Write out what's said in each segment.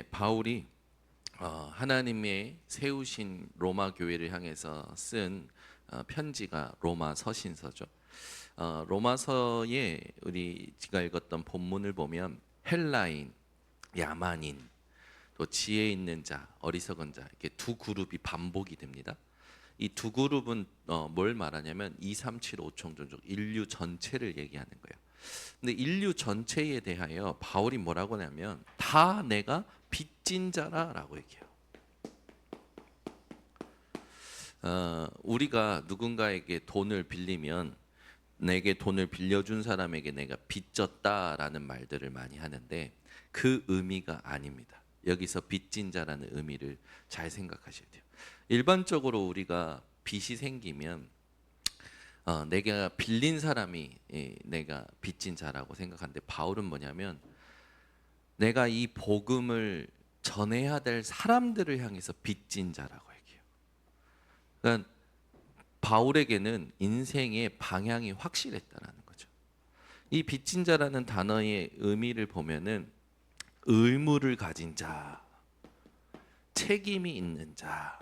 바울이 하나님의 세우신 로마 교회를 향해서 쓴 편지가 로마 서신서죠. 로마서에 우리가 읽었던 본문을 보면 헬라인, 야만인, 또 지혜 있는 자, 어리석은 자 이렇게 두 그룹이 반복이 됩니다. 이 두 그룹은 뭘 말하냐면 2, 3, 7, 5총 종족 인류 전체를 얘기하는 거예요. 근데 인류 전체에 대하여 바울이 뭐라고 하냐면 다 내가 빚진 자라라고 얘기해요. 우리가 누군가에게 돈을 빌리면 내게 돈을 빌려준 사람에게 내가 빚졌다라는 말들을 많이 하는데 그 의미가 아닙니다. 여기서 빚진 자라는 의미를 잘 생각하셔야 돼요. 일반적으로 우리가 빚이 생기면 내가 빌린 사람이 내가 빚진 자라고 생각하는데 바울은 뭐냐면 내가 이 복음을 전해야 될 사람들을 향해서 빚진 자라고 얘기해요. 그러니까 바울에게는 인생의 방향이 확실했다라는 거죠. 이 빚진 자라는 단어의 의미를 보면은 의무를 가진 자, 책임이 있는 자.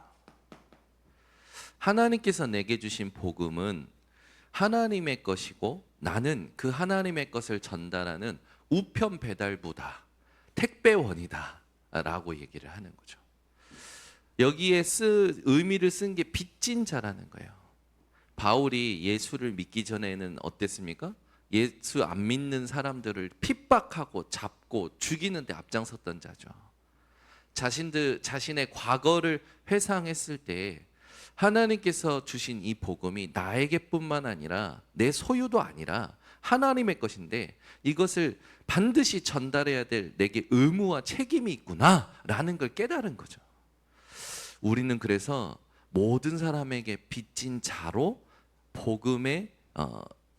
하나님께서 내게 주신 복음은 하나님의 것이고 나는 그 하나님의 것을 전달하는 우편 배달부다, 택배원이다 라고 얘기를 하는 거죠. 여기에 의미를 쓴 게 빚진 자라는 거예요. 바울이 예수를 믿기 전에는 어땠습니까? 예수 안 믿는 사람들을 핍박하고 잡고 죽이는 데 앞장섰던 자죠. 자신의 과거를 회상했을 때 하나님께서 주신 이 복음이 나에게뿐만 아니라 내 소유도 아니라 하나님의 것인데 이것을 반드시 전달해야 될 내게 의무와 책임이 있구나라는 걸 깨달은 거죠. 우리는 그래서 모든 사람에게 빚진 자로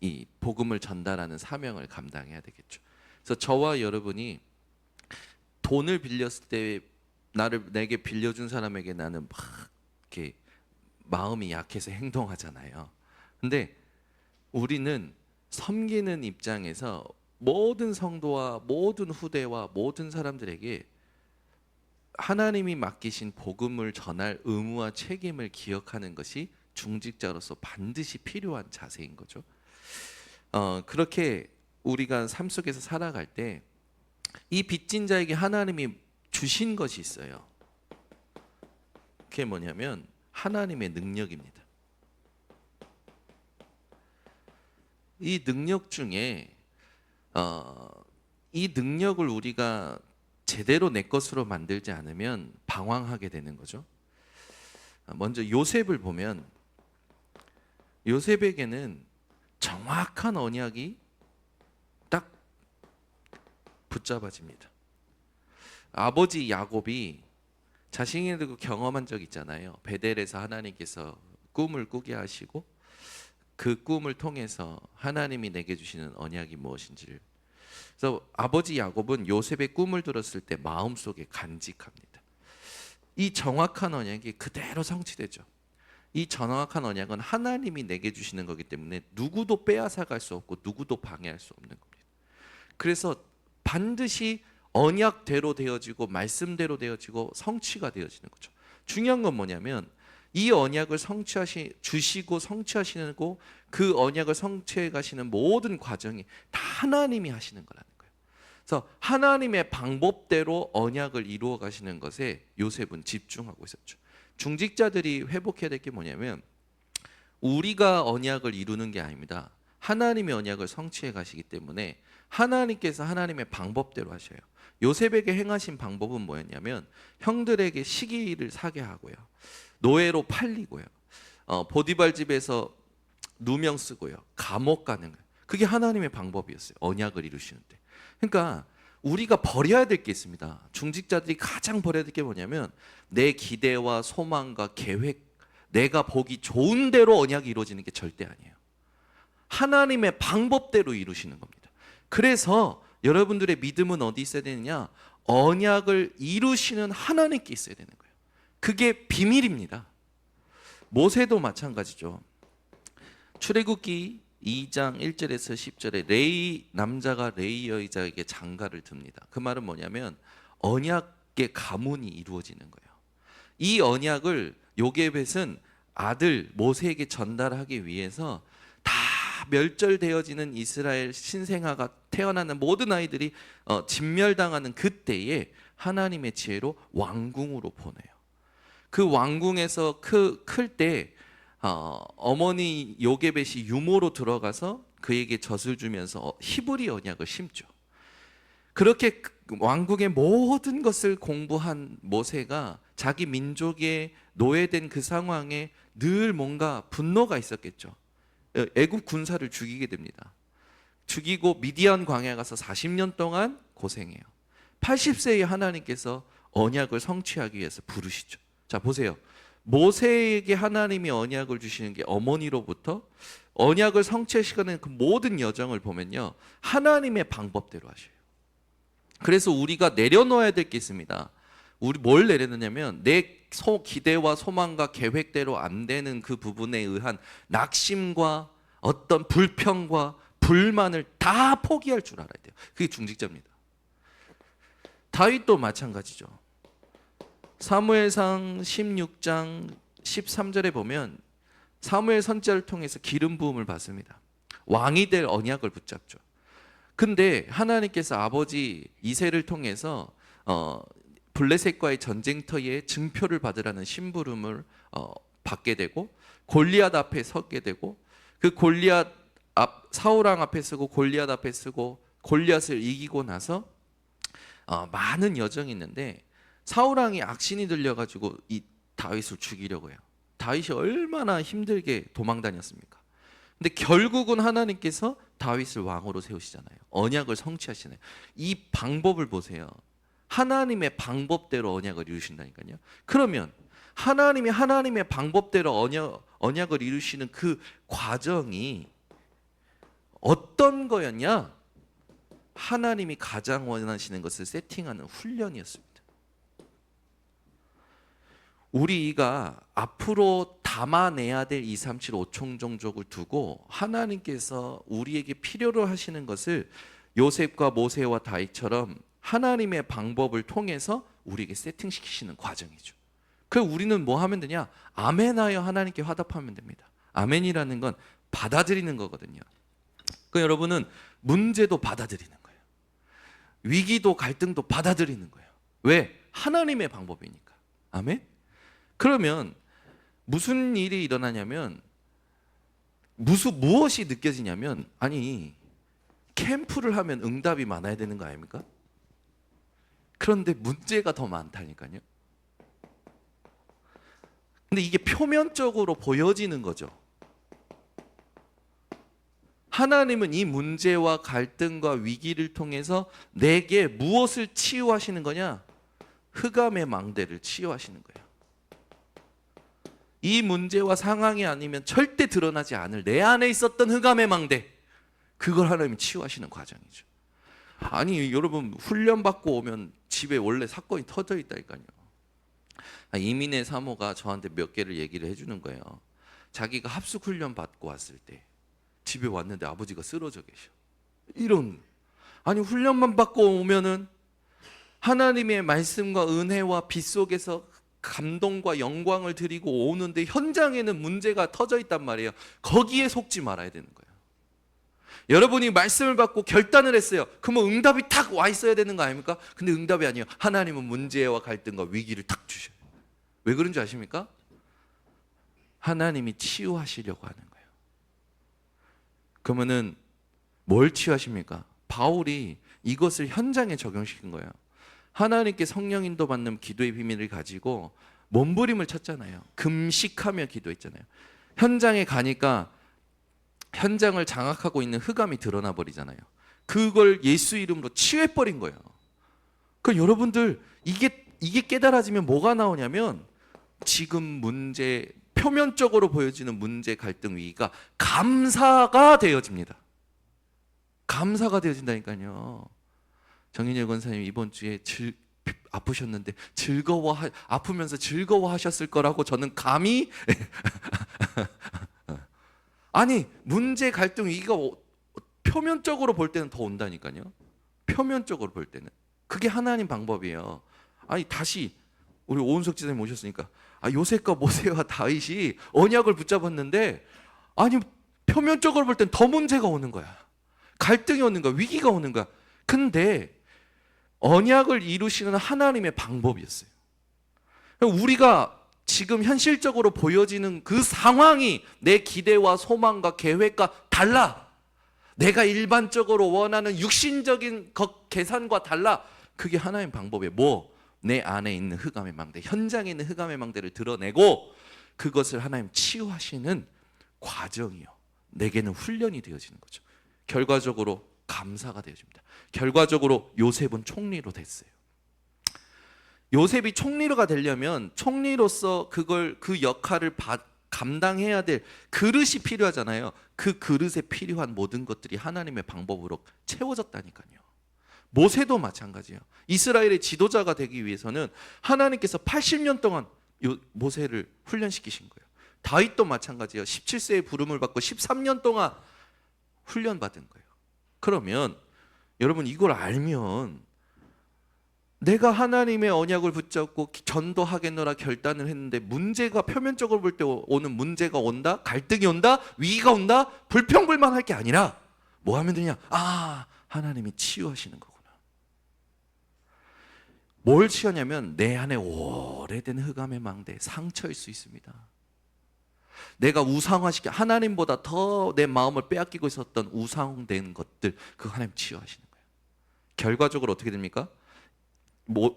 이 복음을 전달하는 사명을 감당해야 되겠죠. 그래서 저와 여러분이 돈을 빌렸을 때 내게 빌려준 사람에게 나는 막 이렇게 마음이 약해서 행동하잖아요. 근데 우리는 섬기는 입장에서 모든 성도와 모든 후대와 모든 사람들에게 하나님이 맡기신 복음을 전할 의무와 책임을 기억하는 것이 중직자로서 반드시 필요한 자세인 거죠. 그렇게 우리가 삶 속에서 살아갈 때 이 빚진 자에게 하나님이 주신 것이 있어요. 그게 뭐냐면 하나님의 능력입니다. 이 능력 중에 이 능력을 우리가 제대로 내 것으로 만들지 않으면 방황하게 되는 거죠. 먼저 요셉을 보면 요셉에게는 정확한 언약이 딱 붙잡아집니다. 아버지 야곱이 자신이 경험한 적 있잖아요. 베델에서 하나님께서 꿈을 꾸게 하시고 그 꿈을 통해서 하나님이 내게 주시는 언약이 무엇인지를. 그래서 아버지 야곱은 요셉의 꿈을 들었을 때 마음속에 간직합니다. 이 정확한 언약이 그대로 성취되죠. 이 정확한 언약은 하나님이 내게 주시는 거기 때문에 누구도 빼앗아갈 수 없고 누구도 방해할 수 없는 겁니다. 그래서 반드시 언약대로 되어지고 말씀대로 되어지고 성취가 되어지는 거죠. 중요한 건 뭐냐면 이 언약을 주시고 성취하시고 그 언약을 성취해 가시는 모든 과정이 다 하나님이 하시는 거라는 거예요. 그래서 하나님의 방법대로 언약을 이루어 가시는 것에 요셉은 집중하고 있었죠. 중직자들이 회복해야 될 게 뭐냐면 우리가 언약을 이루는 게 아닙니다. 하나님의 언약을 성취해 가시기 때문에 하나님께서 하나님의 방법대로 하셔요. 요셉에게 행하신 방법은 뭐였냐면 형들에게 시기를 사게 하고요, 노예로 팔리고요, 보디발 집에서 누명 쓰고요, 감옥 가는 거예요. 그게 하나님의 방법이었어요. 언약을 이루시는데. 그러니까 우리가 버려야 될 게 있습니다. 중직자들이 가장 버려야 될 게 뭐냐면 내 기대와 소망과 계획, 내가 보기 좋은 대로 언약이 이루어지는 게 절대 아니에요. 하나님의 방법대로 이루시는 겁니다. 그래서 여러분들의 믿음은 어디 있어야 되느냐? 언약을 이루시는 하나님께 있어야 되는 거예요. 그게 비밀입니다. 모세도 마찬가지죠. 출애굽기 2장 1절에서 10절에 남자가 레위 여자에게 장가를 듭니다. 그 말은 뭐냐면 언약 가문이 이루어지는 거예요. 이 언약을 요게벳은 아들 모세에게 전달하기 위해서 다 멸절되어지는 이스라엘 신생아가 태어나는 모든 아이들이 진멸당하는 그때에 하나님의 지혜로 왕궁으로 보내요. 그 왕궁에서 클 때 어머니 요게벳이 유모로 들어가서 그에게 젖을 주면서 히브리 언약을 심죠. 그렇게 왕국의 모든 것을 공부한 모세가 자기 민족의 노예된 그 상황에 늘 뭔가 분노가 있었겠죠. 애굽 군사를 죽이게 됩니다. 죽이고 미디안 광야 가서 40년 동안 고생해요. 80세에 하나님께서 언약을 성취하기 위해서 부르시죠. 자, 보세요. 모세에게 하나님이 언약을 주시는 게 어머니로부터 언약을 성취하시는 그 모든 여정을 보면요, 하나님의 방법대로 하셔요. 그래서 우리가 내려놓아야 될 게 있습니다. 우리 뭘 내려놓냐면 내 기대와 소망과 계획대로 안 되는 그 부분에 의한 낙심과 어떤 불평과 불만을 다 포기할 줄 알아야 돼요. 그게 중직자입니다. 다윗도 마찬가지죠. 사무엘상 16장 13절에 보면 사무엘 선지자를 통해서 기름 부음을 받습니다. 왕이 될 언약을 붙잡죠. 근데 하나님께서 아버지 이새를 통해서 블레셋과의 전쟁터에 증표를 받으라는 심부름을 받게 되고 골리앗 앞에 서게 되고 그 골리앗 사울 왕 앞에 서고 골리앗 앞에 서고 골리앗을 이기고 나서 많은 여정이 있는데 사울 왕이 악신이 들려가지고 이 다윗을 죽이려고 해요. 다윗이 얼마나 힘들게 도망 다녔습니까? 근데 결국은 하나님께서 다윗을 왕으로 세우시잖아요. 언약을 성취하시네요. 이 방법을 보세요. 하나님의 방법대로 언약을 이루신다니까요. 그러면 하나님이 하나님의 방법대로 언약을 이루시는 그 과정이 어떤 거였냐? 하나님이 가장 원하시는 것을 세팅하는 훈련이었습니다. 우리가 앞으로 담아내야 될 2, 3, 7, 5총 종족을 두고 하나님께서 우리에게 필요로 하시는 것을 요셉과 모세와 다윗처럼 하나님의 방법을 통해서 우리에게 세팅시키시는 과정이죠. 그래서 우리는 뭐 하면 되냐? 아멘하여 하나님께 화답하면 됩니다. 아멘이라는 건 받아들이는 거거든요. 그러니까 여러분은 문제도 받아들이는 거예요. 위기도 갈등도 받아들이는 거예요. 왜? 하나님의 방법이니까. 아멘? 그러면 무슨 일이 일어나냐면 무엇이 느껴지냐면 아니 캠프를 하면 응답이 많아야 되는 거 아닙니까? 그런데 문제가 더 많다니까요. 근데 이게 표면적으로 보여지는 거죠. 하나님은 이 문제와 갈등과 위기를 통해서 내게 무엇을 치유하시는 거냐? 흑암의 망대를 치유하시는 거예요. 이 문제와 상황이 아니면 절대 드러나지 않을 내 안에 있었던 흑암의 망대, 그걸 하나님이 치유하시는 과정이죠. 아니 여러분, 훈련받고 오면 집에 원래 사건이 터져 있다니까요. 이민의 사모가 저한테 몇 개를 얘기를 해주는 거예요. 자기가 합숙 훈련 받고 왔을 때 집에 왔는데 아버지가 쓰러져 계셔. 이런, 아니 훈련만 받고 오면은 하나님의 말씀과 은혜와 빛 속에서 감동과 영광을 드리고 오는데 현장에는 문제가 터져 있단 말이에요. 거기에 속지 말아야 되는 거예요. 여러분이 말씀을 받고 결단을 했어요. 그러면 응답이 탁 와 있어야 되는 거 아닙니까? 근데 응답이 아니에요. 하나님은 문제와 갈등과 위기를 탁 주셔요. 왜 그런지 아십니까? 하나님이 치유하시려고 하는 거예요. 그러면은 뭘 치유하십니까? 바울이 이것을 현장에 적용시킨 거예요. 하나님께 성령 인도 받는 기도의 비밀을 가지고 몸부림을 쳤잖아요. 금식하며 기도했잖아요. 현장에 가니까 현장을 장악하고 있는 흑암이 드러나 버리잖아요. 그걸 예수 이름으로 치유해 버린 거예요. 그 여러분들 이게 깨달아지면 뭐가 나오냐면 지금 문제, 표면적으로 보여지는 문제, 갈등, 위기가 감사가 되어집니다. 감사가 되어진다니까요. 정인열 권사님 이번 주에 아프셨는데 아프면서 즐거워하셨을 거라고 저는 감히 아니 문제, 갈등, 위기가 표면적으로 볼 때는 더 온다니까요. 표면적으로 볼 때는 그게 하나님 방법이에요. 아니 다시 우리 오은석 지사님 오셨으니까 요셉과 모세와 다윗이 언약을 붙잡았는데 아니 표면적으로 볼 땐 더 문제가 오는 거야. 갈등이 오는 거야. 위기가 오는 거야. 근데 언약을 이루시는 하나님의 방법이었어요. 우리가 지금 현실적으로 보여지는 그 상황이 내 기대와 소망과 계획과 달라. 내가 일반적으로 원하는 육신적인 계산과 달라. 그게 하나님 방법이에요. 뭐? 내 안에 있는 흑암의 망대, 현장에 있는 흑암의 망대를 드러내고 그것을 하나님 치유하시는 과정이요. 내게는 훈련이 되어지는 거죠. 결과적으로 감사가 되어집니다. 결과적으로 요셉은 총리로 됐어요. 요셉이 총리가 되려면 총리로서 그 역할을 감당해야 될 그릇이 필요하잖아요. 그 그릇에 필요한 모든 것들이 하나님의 방법으로 채워졌다니까요. 모세도 마찬가지예요. 이스라엘의 지도자가 되기 위해서는 하나님께서 80년 동안 모세를 훈련시키신 거예요. 다윗도 마찬가지예요. 17세에 부름을 받고 13년 동안 훈련받은 거예요. 그러면 여러분 이걸 알면 내가 하나님의 언약을 붙잡고 전도하겠노라 결단을 했는데 문제가 표면적으로 볼 때 오는 문제가 온다, 갈등이 온다, 위기가 온다, 불평불만할 게 아니라 뭐 하면 되냐? 하나님이 치유하시는 거구나. 뭘 치유하냐면 내 안에 오래된 흑암의 망대, 상처일 수 있습니다. 내가 우상화시켜 하나님보다 더 내 마음을 빼앗기고 있었던 우상된 것들, 그거 하나님 치유하시는 거예요. 결과적으로 어떻게 됩니까?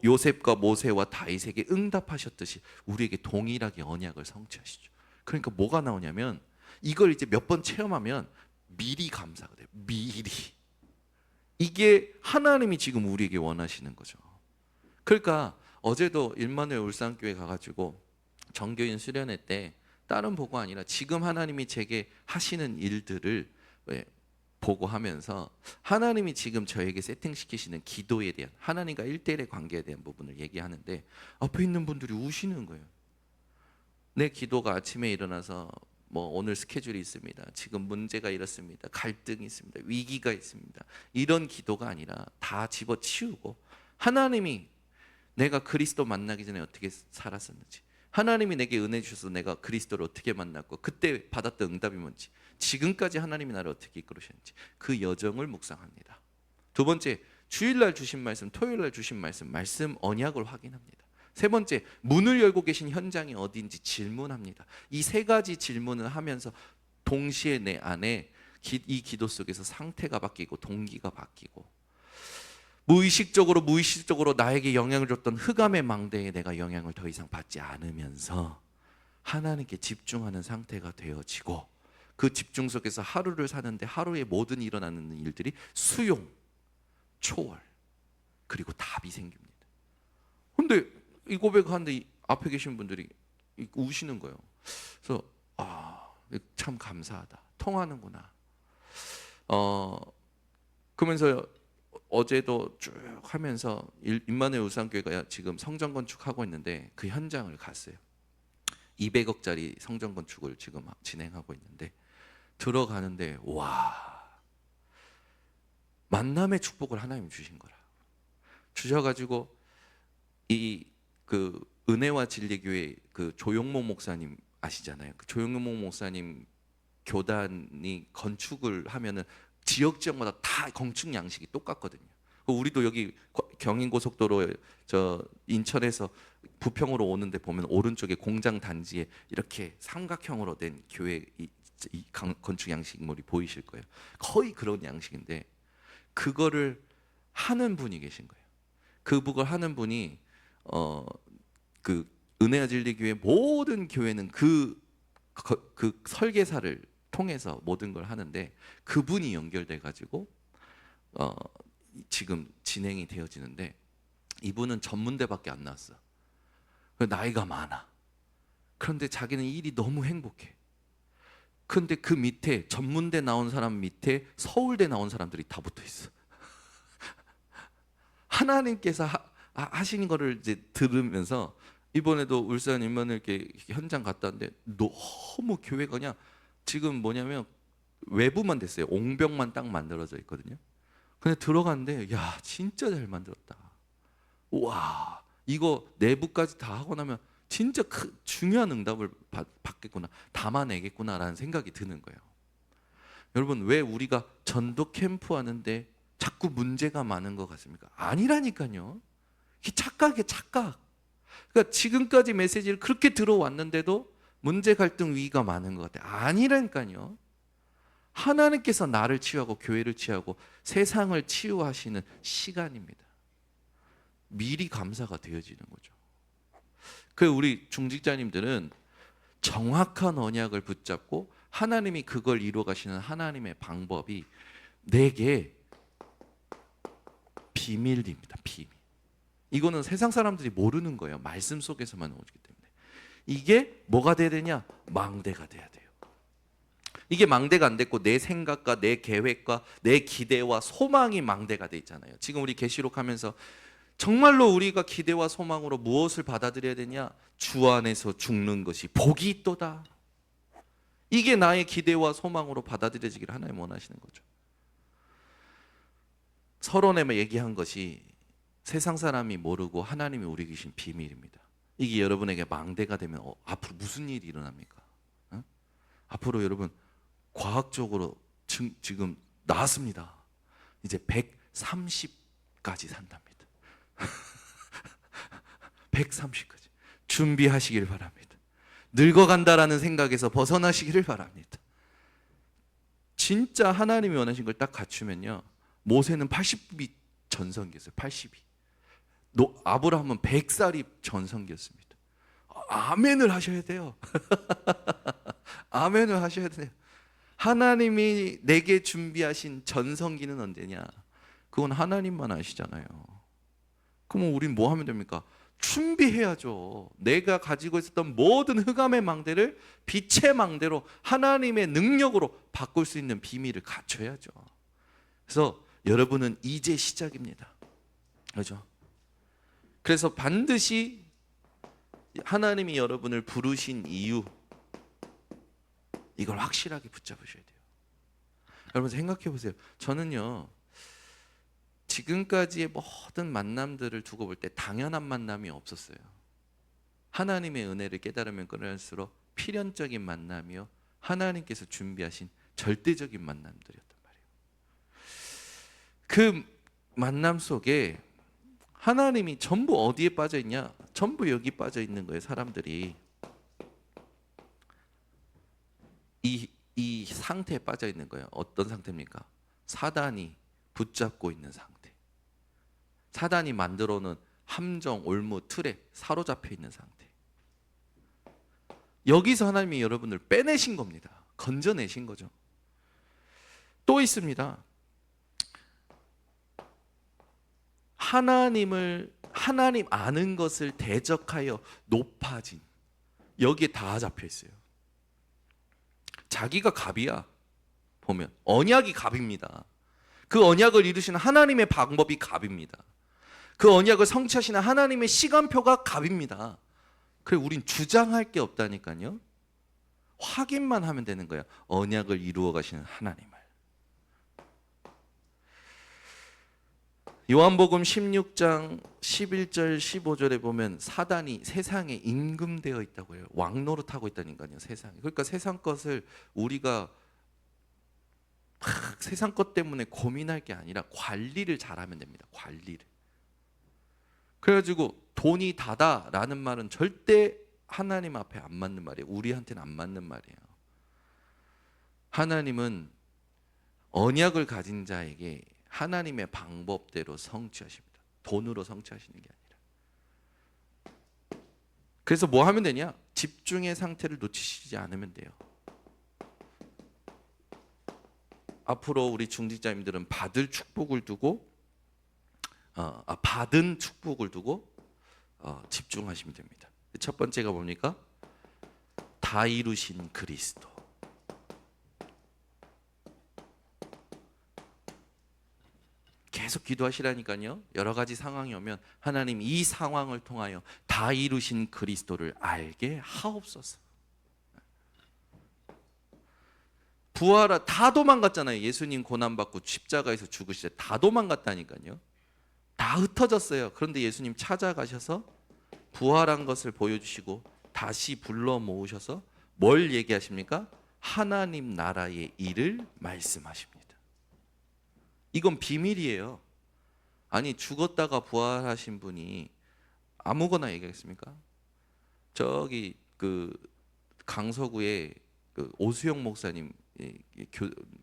요셉과 모세와 다윗에게 응답하셨듯이 우리에게 동일하게 언약을 성취하시죠. 그러니까 뭐가 나오냐면 이걸 이제 몇 번 체험하면 미리 감사가 돼요. 미리. 이게 하나님이 지금 우리에게 원하시는 거죠. 그러니까 어제도 일만회 울산교회 가가지고 정교인 수련회 때 다른 보고 아니라 지금 하나님이 제게 하시는 일들을 보고하면서 하나님이 지금 저에게 세팅시키시는 기도에 대한 하나님과 1대1의 관계에 대한 부분을 얘기하는데 앞에 있는 분들이 우시는 거예요. 내 기도가 아침에 일어나서 뭐 오늘 스케줄이 있습니다. 지금 문제가 이렇습니다. 갈등이 있습니다. 위기가 있습니다. 이런 기도가 아니라 다 집어치우고 하나님이 내가 그리스도 만나기 전에 어떻게 살았었는지, 하나님이 내게 은혜 주셔서 내가 그리스도를 어떻게 만났고 그때 받았던 응답이 뭔지, 지금까지 하나님이 나를 어떻게 이끌으셨는지 그 여정을 묵상합니다. 두 번째, 주일날 주신 말씀, 토요일날 주신 말씀 언약을 확인합니다. 세 번째, 문을 열고 계신 현장이 어디인지 질문합니다. 이 세 가지 질문을 하면서 동시에 내 안에 이 기도 속에서 상태가 바뀌고 동기가 바뀌고 무의식적으로 나에게 영향을 줬던 흑암의 망대에 내가 영향을 더 이상 받지 않으면서 하나님께 집중하는 상태가 되어지고 그 집중 속에서 하루를 사는데 하루에 모든 일어나는 일들이 수용, 초월, 그리고 답이 생깁니다. 근데 이 고백하는데 앞에 계신 분들이 우시는 거예요. 그래서 참 감사하다. 통하는구나. 그러면서 어제도 쭉 하면서 임마누엘 울산교회가 지금 성전 건축하고 있는데 그 현장을 갔어요. 200억짜리 성전 건축을 지금 진행하고 있는데 들어가는데 만남의 축복을 하나님 주신 거라. 주셔가지고 그 은혜와 진리교회 그 조용모 목사님 아시잖아요. 그 조용모 목사님 교단이 건축을 하면은 지역마다 다 건축 양식이 똑같거든요. 우리도 여기 경인고속도로 인천에서 부평으로 오는데 보면 오른쪽에 공장 단지에 이렇게 삼각형으로 된 교회 이 건축 양식물이 보이실 거예요. 거의 그런 양식인데 그거를 하는 분이 계신 거예요. 그걸 하는 분이 그 은혜와 진리교회 모든 교회는 그 설계사를 통해서 모든 걸 하는데 그분이 연결돼 가지고 지금 진행이 되어지는데 이분은 전문대밖에 안 나왔어. 나이가 많아. 그런데 자기는 일이 너무 행복해. 그런데 그 밑에 전문대 나온 사람 밑에 서울대 나온 사람들이 다 붙어 있어. 하나님께서 하시는 거를 이제 들으면서 이번에도 울산 임마누엘 이렇게 현장 갔다 왔는데 너무 교회가 그냥 지금 뭐냐면 외부만 됐어요. 옹벽만 딱 만들어져 있거든요. 근데 들어갔는데 야 진짜 잘 만들었다. 와 이거 내부까지 다 하고 나면 진짜 중요한 응답을 받겠구나, 담아내겠구나라는 생각이 드는 거예요. 여러분, 왜 우리가 전도 캠프 하는데 자꾸 문제가 많은 것 같습니까? 아니라니까요. 이게 착각이에요, 착각. 그러니까 지금까지 메시지를 그렇게 들어왔는데도 문제, 갈등, 위기가 많은 것 같아요. 아니라니까요. 하나님께서 나를 치유하고 교회를 치유하고 세상을 치유하시는 시간입니다. 미리 감사가 되어지는 거죠. 그 우리 중직자님들은 정확한 언약을 붙잡고 하나님이 그걸 이루어 가시는 하나님의 방법이 내게 비밀입니다. 비밀. 이거는 세상 사람들이 모르는 거예요. 말씀 속에서만 오기 때문에. 이게 뭐가 돼야 되냐? 망대가 돼야 돼요. 이게 망대가 안 됐고 내 생각과 내 계획과 내 기대와 소망이 망대가 돼 있잖아요. 지금 우리 계시록 하면서 정말로 우리가 기대와 소망으로 무엇을 받아들여야 되냐? 주 안에서 죽는 것이 복이 있도다. 이게 나의 기대와 소망으로 받아들여지기를 하나님 원하시는 거죠. 서론에 얘기한 것이 세상 사람이 모르고 하나님이 우리 계신 비밀입니다. 이게 여러분에게 망대가 되면 앞으로 무슨 일이 일어납니까? 앞으로 여러분 과학적으로 지금 나왔습니다. 이제 130까지 산답니다. 130까지 준비하시길 바랍니다. 늙어간다라는 생각에서 벗어나시기를 바랍니다. 진짜 하나님이 원하신 걸 딱 갖추면요, 모세는 80이 전성기였어요. 80이. 아브라함은 100살이 전성기였습니다. 아멘을 하셔야 돼요. 아멘을 하셔야 돼요. 하나님이 내게 준비하신 전성기는 언제냐? 그건 하나님만 아시잖아요. 그럼 우린 뭐 하면 됩니까? 준비해야죠. 내가 가지고 있었던 모든 흑암의 망대를 빛의 망대로 하나님의 능력으로 바꿀 수 있는 비밀을 갖춰야죠. 그래서 여러분은 이제 시작입니다. 그렇죠? 그래서 반드시 하나님이 여러분을 부르신 이유, 이걸 확실하게 붙잡으셔야 돼요. 여러분 생각해 보세요. 저는요, 지금까지의 모든 만남들을 두고 볼 때 당연한 만남이 없었어요. 하나님의 은혜를 깨달으면 깨달을수록 필연적인 만남이요, 하나님께서 준비하신 절대적인 만남들이었단 말이에요. 그 만남 속에 하나님이 전부 어디에 빠져 있냐? 전부 여기 빠져 있는 거예요. 사람들이 이 상태에 빠져 있는 거예요. 어떤 상태입니까? 사단이 붙잡고 있는 상태. 사단이 만들어 놓은 함정, 올무, 틀에 사로잡혀 있는 상태. 여기서 하나님이 여러분을 빼내신 겁니다. 건져내신 거죠. 또 있습니다. 하나님 아는 것을 대적하여 높아진, 여기에 다 잡혀 있어요. 자기가 갑이야. 보면 언약이 갑입니다. 그 언약을 이루시는 하나님의 방법이 갑입니다. 그 언약을 성취하시는 하나님의 시간표가 갑입니다. 그래, 우린 주장할 게 없다니까요. 확인만 하면 되는 거예요. 언약을 이루어 가시는 하나님을. 요한복음 16장 11절 15절에 보면 사단이 세상에 임금되어 있다고 해요. 왕노릇하고 있다니까요. 세상에. 그러니까 세상 것을 우리가 세상 것 때문에 고민할 게 아니라 관리를 잘하면 됩니다. 관리를. 그래가지고 돈이 다다라는 말은 절대 하나님 앞에 안 맞는 말이에요. 우리한테는 안 맞는 말이에요. 하나님은 언약을 가진 자에게 하나님의 방법대로 성취하십니다. 돈으로 성취하시는 게 아니라. 그래서 뭐 하면 되냐? 집중의 상태를 놓치시지 않으면 돼요. 앞으로 우리 중직자님들은 받을 축복을 두고 받은 축복을 두고 집중하시면 됩니다. 첫 번째가 뭡니까? 다 이루신 그리스도. 계속 기도하시라니까요. 여러 가지 상황이 오면 하나님 이 상황을 통하여 다 이루신 그리스도를 알게 하옵소서. 부활하 다 도망갔잖아요. 예수님 고난받고 십자가에서 죽으실 때 다 도망갔다니까요. 다 흩어졌어요. 그런데 예수님 찾아가셔서 부활한 것을 보여주시고 다시 불러 모으셔서 뭘 얘기하십니까? 하나님 나라의 일을 말씀하십니다. 이건 비밀이에요. 아니 죽었다가 부활하신 분이 아무거나 얘기하겠습니까? 저기 그 강서구에 그 오수영 목사님,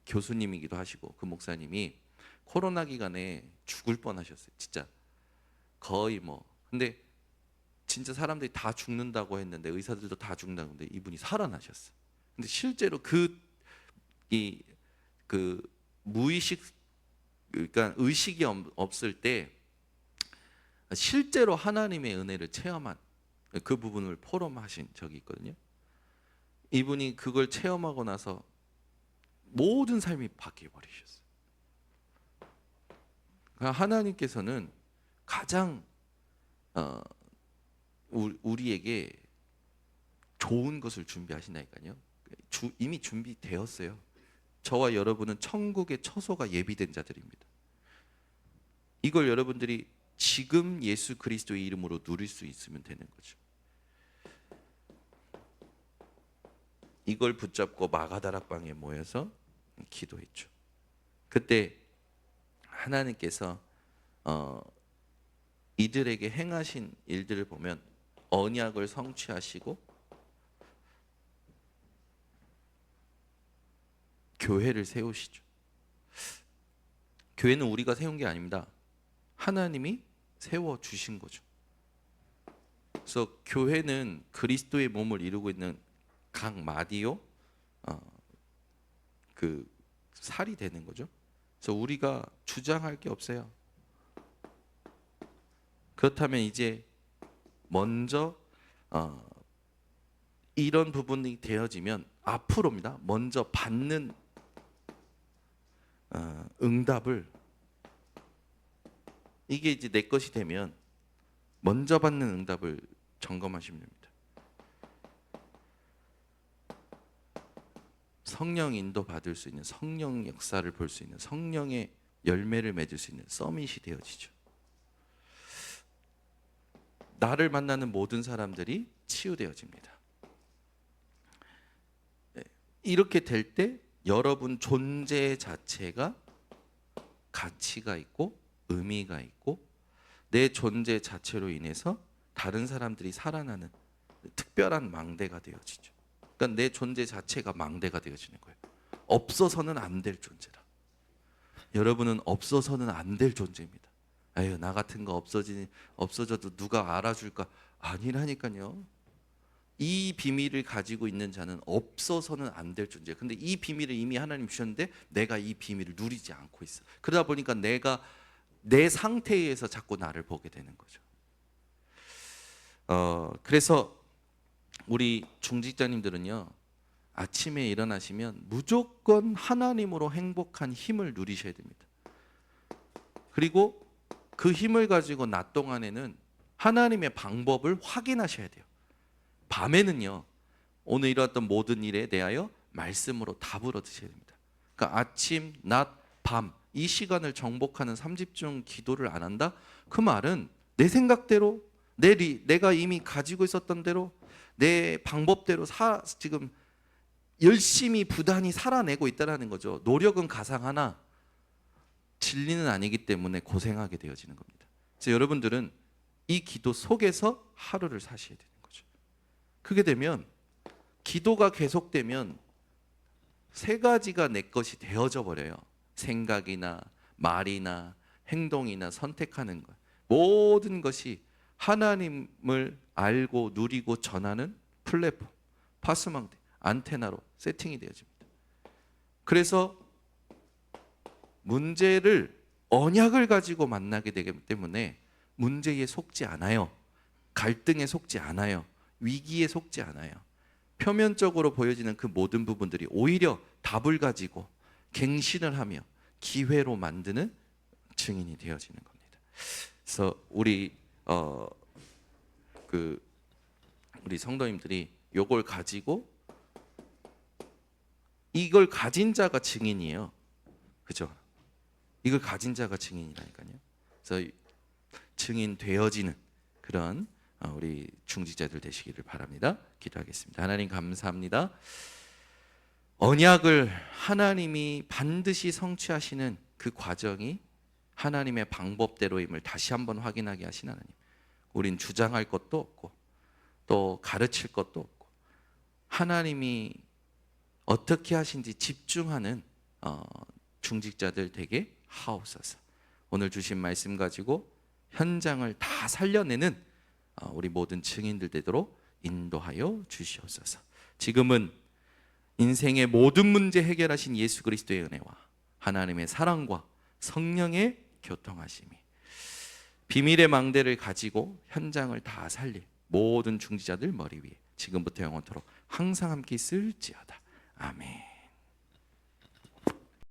교수님이기도 하시고, 그 목사님이 코로나 기간에 죽을 뻔하셨어요. 진짜 거의 뭐. 근데 진짜 사람들이 다 죽는다고 했는데, 의사들도 다 죽는다고 했는데 이분이 살아나셨어요. 근데 실제로 그 무의식, 그러니까 의식이 없을 때 실제로 하나님의 은혜를 체험한 그 부분을 포럼하신 적이 있거든요. 이분이 그걸 체험하고 나서 모든 삶이 바뀌어 버리셨어요. 그러니까 하나님께서는 가장 우리에게 좋은 것을 준비하신다니까요. 이미 준비되었어요. 저와 여러분은 천국의 처소가 예비된 자들입니다. 이걸 여러분들이 지금 예수 그리스도의 이름으로 누릴 수 있으면 되는 거죠. 이걸 붙잡고 마가다락방에 모여서 기도했죠. 그때 하나님께서 이들에게 행하신 일들을 보면 언약을 성취하시고 교회를 세우시죠. 교회는 우리가 세운 게 아닙니다. 하나님이 세워 주신 거죠. 그래서 교회는 그리스도의 몸을 이루고 있는 각 마디요 그 살이 되는 거죠. 그래서 우리가 주장할 게 없어요. 그렇다면 이제 먼저 이런 부분이 되어지면 앞으로입니다. 먼저 받는 응답을, 이게 이제 내 것이 되면 먼저 받는 응답을 점검하시면 됩니다. 성령 인도 받을 수 있는, 성령 역사를 볼 수 있는, 성령의 열매를 맺을 수 있는 서밋이 되어지죠. 나를 만나는 모든 사람들이 치유되어집니다. 이렇게 될 때 여러분 존재 자체가 가치가 있고 의미가 있고, 내 존재 자체로 인해서 다른 사람들이 살아나는 특별한 망대가 되어지죠. 그러니까 내 존재 자체가 망대가 되어지는 거예요. 없어서는 안 될 존재라. 여러분은 없어서는 안 될 존재입니다. 아유, 나 같은 거 없어져도 누가 알아줄까? 아니라니까요. 이 비밀을 가지고 있는 자는 없어서는 안 될 존재. 근데 이 비밀을 이미 하나님 주셨는데 내가 이 비밀을 누리지 않고 있어. 그러다 보니까 내가 내 상태에서 자꾸 나를 보게 되는 거죠. 그래서 우리 중직자님들은요, 아침에 일어나시면 무조건 하나님으로 행복한 힘을 누리셔야 됩니다. 그리고 그 힘을 가지고 낮 동안에는 하나님의 방법을 확인하셔야 돼요. 밤에는요, 오늘 일어났던 모든 일에 대하여 말씀으로 답을 얻으셔야 됩니다. 그러니까 아침, 낮, 밤, 이 시간을 정복하는 삼집중 기도를 안 한다? 그 말은 내 생각대로, 내가 이미 가지고 있었던 대로, 내 방법대로 지금 열심히 부단히 살아내고 있다는 거죠. 노력은 가상하나 진리는 아니기 때문에 고생하게 되어지는 겁니다. 그래서 여러분들은 이 기도 속에서 하루를 사셔야 되는 거죠. 그게 되면, 기도가 계속되면 세 가지가 내 것이 되어져 버려요. 생각이나 말이나 행동이나 선택하는 것, 모든 것이 하나님을 알고 누리고 전하는 플랫폼, 파스망대, 안테나로 세팅이 되어집니다. 그래서 문제를, 언약을 가지고 만나게 되기 때문에 문제에 속지 않아요. 갈등에 속지 않아요. 위기에 속지 않아요. 표면적으로 보여지는 그 모든 부분들이 오히려 답을 가지고 갱신을 하며 기회로 만드는 증인이 되어지는 겁니다. 그래서 우리 성도님들이 요걸 가지고, 이걸 가진 자가 증인이에요. 그죠? 이걸 가진 자가 증인이라니까요. 그래서 증인 되어지는 그런 우리 중직자들 되시기를 바랍니다. 기도하겠습니다. 하나님 감사합니다. 언약을 하나님이 반드시 성취하시는 그 과정이 하나님의 방법대로임을 다시 한번 확인하게 하신 하나님. 우린 주장할 것도 없고 또 가르칠 것도 없고 하나님이 어떻게 하신지 집중하는 중직자들 되게 하옵소서. 오늘 주신 말씀 가지고 현장을 다 살려내는 우리 모든 증인들 되도록 인도하여 주시옵소서. 지금은 인생의 모든 문제 해결하신 예수 그리스도의 은혜와 하나님의 사랑과 성령의 교통하심이 비밀의 망대를 가지고 현장을 다 살릴 모든 중지자들 머리 위에 지금부터 영원토록 항상 함께 있을지어다. 아멘.